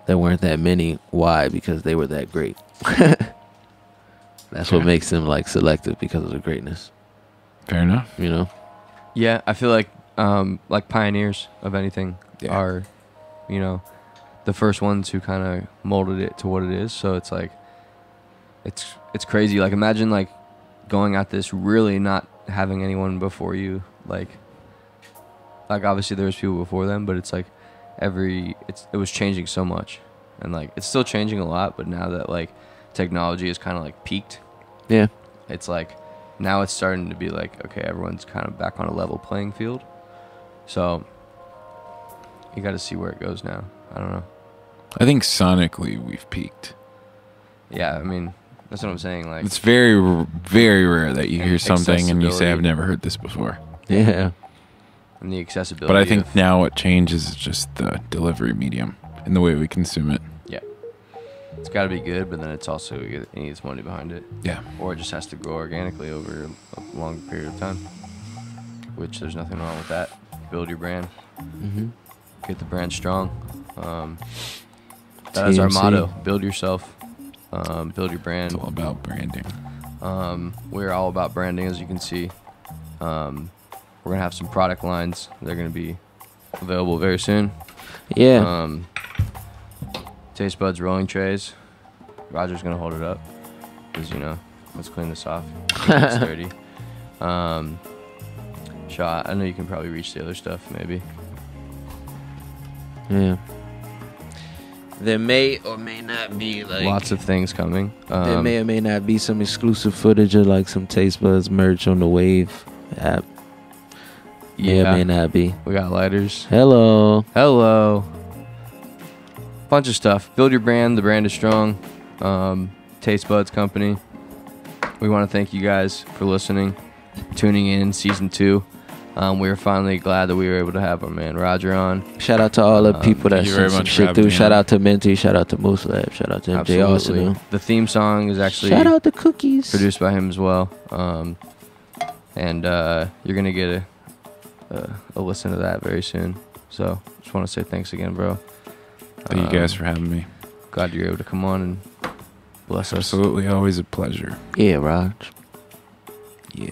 there weren't that many. Why? Because they were that great. That's what makes them like selective because of the greatness. fair enough. You know? Yeah, I feel like pioneers of anything are, the first ones who kind of molded it to what it is. So it's like, it's crazy. Like, imagine like going at this really not having anyone before you. Like obviously there was people before them, but it's like it was changing so much, and like it's still changing a lot. But now that like technology is kind of like peaked, Yeah. it's like now it's starting to be like, okay, everyone's kind of back on a level playing field. So you got to see where it goes now. I don't know. I think sonically we've peaked. Yeah, I mean, that's what I'm saying. Like, It's very, very rare that you hear something and you say, accessibility. "I've never heard this before." Yeah. and the accessibility. But I think of- now what changes is just the delivery medium and the way we consume it. yeah, it's got to be good, but then it's also it needs money behind it, Yeah. or it just has to grow organically over a long period of time. Which there's nothing wrong with that. Build your brand. Mm-hmm. Get the brand strong. That is our TMC. motto. Build yourself. Build your brand. It's all about branding. We're all about branding, as you can see. We're gonna have some product lines. They're gonna be available very soon. Yeah. Taste buds, rolling trays. Roger's gonna hold it up because let's clean this off. It's dirty. Shot. I know you can probably reach the other stuff, maybe. Yeah. There may or may not be like Lots of things coming. there may or may not be some exclusive footage of like some Taste Buds merch on the Wave app. May or may not be. We got lighters. Hello. Bunch of stuff. Build your brand. The brand is strong. Taste Buds Company. We want to thank you guys for listening, tuning in season 2. We were finally glad that we were able to have our man Roger on. Shout out to all the people that thank you very sent some much for shit having through. me Shout on. out to Minty. Shout out to Moose Lab. Shout out to MJ Absolutely. Arsenal. The theme song is actually Shout out to Cookies. produced by him as well. And you're gonna get a listen to that very soon. So just want to say thanks again, bro. Thank you guys for having me. Glad you're able to come on and bless us. Absolutely, always a pleasure. Yeah, Raj. Yeah.